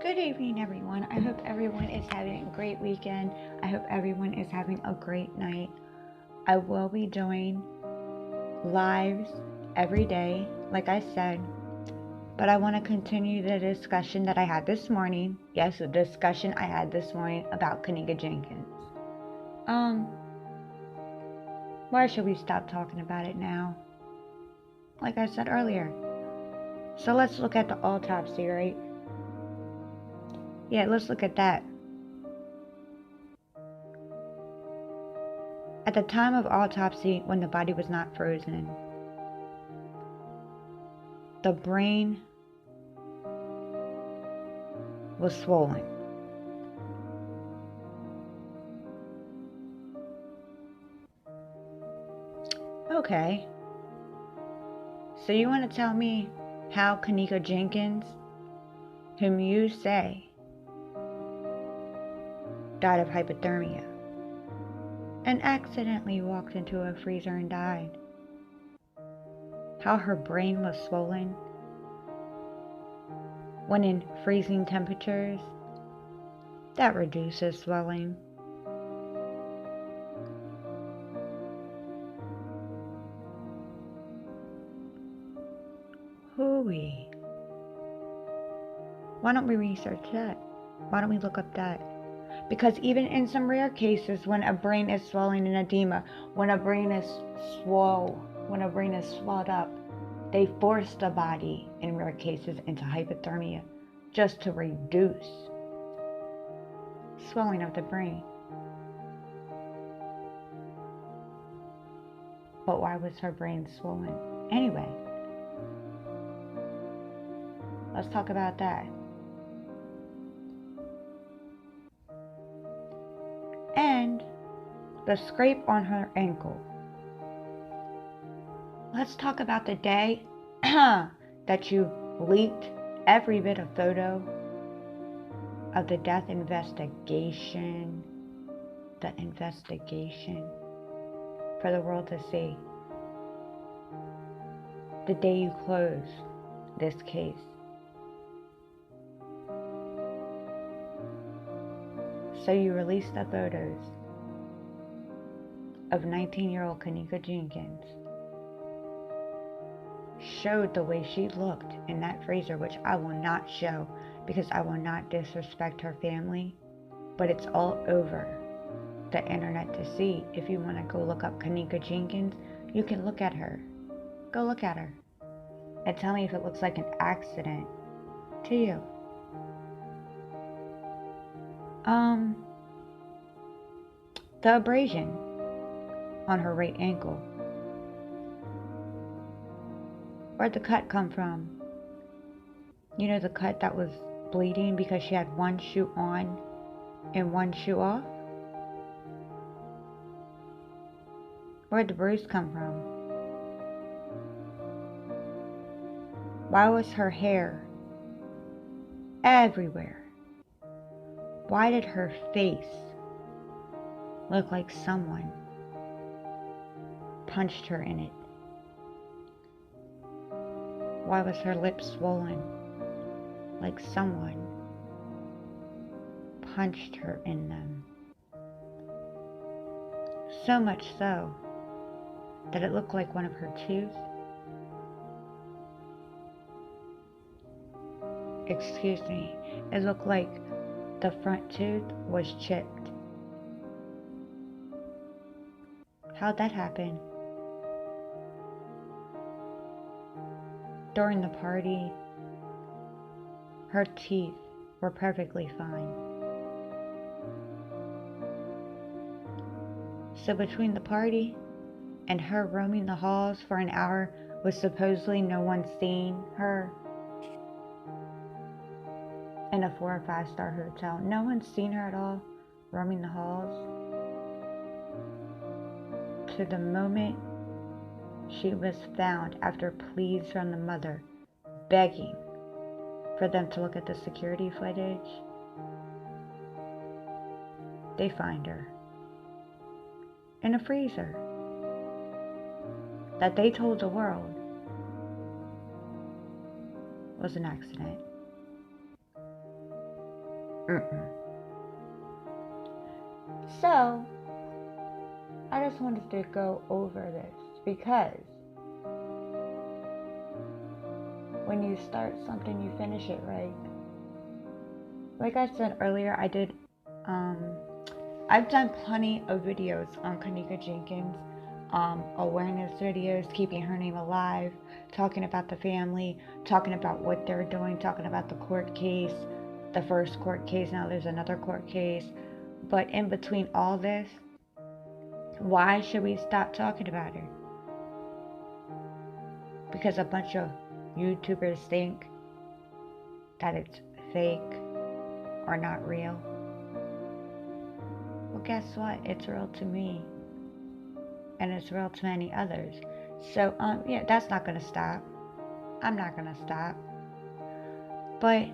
Good evening, everyone. I hope everyone is having a great weekend. I hope everyone is having a great night. I will be doing lives every day, like I said, but I want to continue the discussion that I had this morning. Yes, the discussion I had this morning about Kenneka Jenkins. Why should we stop talking about it now? Like I said earlier. So let's look at the autopsy, right? Yeah, let's look at that. At the time of autopsy, when the body was not frozen, the brain was swollen. Okay. So you want to tell me how Kenneka Jenkins, whom you say died of hypothermia and accidentally walked into a freezer and died, how her brain was swollen when in freezing temperatures that reduces swelling? Hooey. Why don't we research that? Why don't we look up that? Because even in some rare cases, when a brain is swelling in edema, when a brain is swelled up, they force the body, in rare cases, into hypothermia just to reduce swelling of the brain. But why was her brain swollen? Anyway, let's talk about that. And the scrape on her ankle. Let's talk about the day that you leaked every bit of photo of the death investigation, for the world to see. The day you closed this case. So you released the photos of 19-year-old Kenneka Jenkins, showed the way she looked in that freezer, which I will not show because I will not disrespect her family, but it's all over the internet to see. If you want to go look up Kenneka Jenkins, you can look at her. Go look at her and tell me if it looks like an accident to you. The abrasion on her right ankle. Where'd the cut come from? You know, the cut that was bleeding because she had one shoe on and one shoe off? Where'd the bruise come from? Why was her hair everywhere? Why did her face look like someone punched her in it? Why was her lips swollen like someone punched her in them? So much so that it looked like one of her teeth. Excuse me, it looked like the front tooth was chipped. How'd that happen? During the party, her teeth were perfectly fine. So between the party and her roaming the halls for an hour with supposedly no one seeing her in a 4 or 5-star hotel, no one's seen her at all roaming the halls, to the moment she was found after pleas from the mother begging for them to look at the security footage, they find her in a freezer that they told the world was an accident. So, I just wanted to go over this because when you start something, you finish it, right? Like I said earlier, I've done plenty of videos on Kenneka Jenkins, awareness videos, keeping her name alive, talking about the family, talking about what they're doing, talking about the court case, the first court case, now there's another court case. But in between all this, why should we stop talking about her? Because a bunch of YouTubers think that it's fake or not real. Well, guess what? It's real to me. And it's real to many others. So, yeah, that's not going to stop. I'm not going to stop. But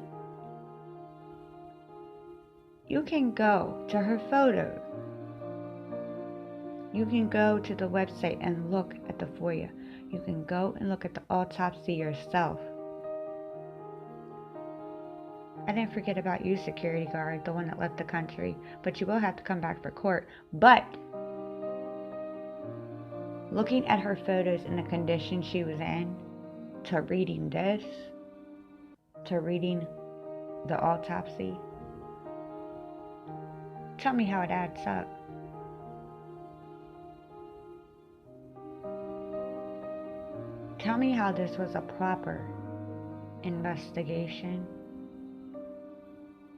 you can go to her photos. You can go to the website and look at the FOIA. You can go and look at the autopsy yourself. I didn't forget about you, security guard, the one that left the country, but you will have to come back for court. But looking at her photos and the condition she was in, to reading this, to reading the autopsy, tell me how it adds up. Tell me how this was a proper investigation.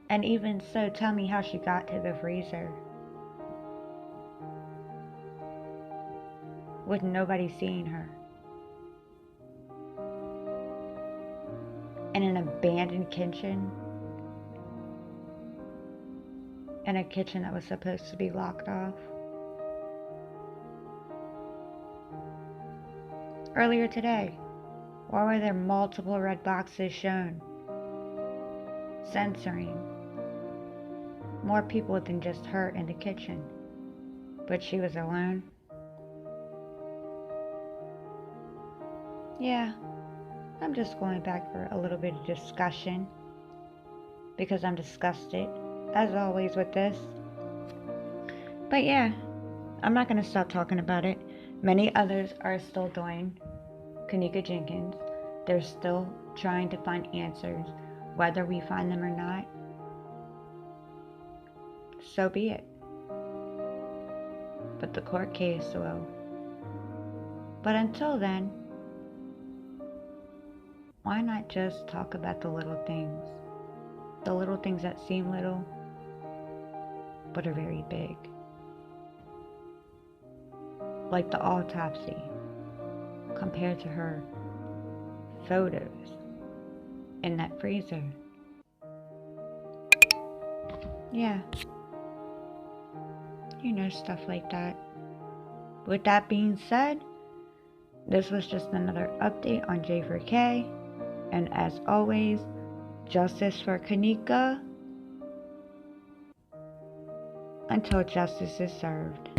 And even so, tell me how she got to the freezer with nobody seeing her. In an abandoned kitchen. In a kitchen that was supposed to be locked off. Earlier today, why were there multiple red boxes shown? Censoring more people than just her in the kitchen. But she was alone. Yeah, I'm just going back for a little bit of discussion because I'm disgusted, as always, with this. But yeah, I'm not going to stop talking about it. Many others are still doing Kenneka Jenkins. They're still trying to find answers. Whether we find them or not, so be it. But the court case will. But until then, why not just talk about the little things? The little things that seem little, but are very big. Like the autopsy, compared to her photos in that freezer. Yeah. You know, stuff like that. With that being said, this was just another update on J4K. And as always, justice for Kenneka until justice is served.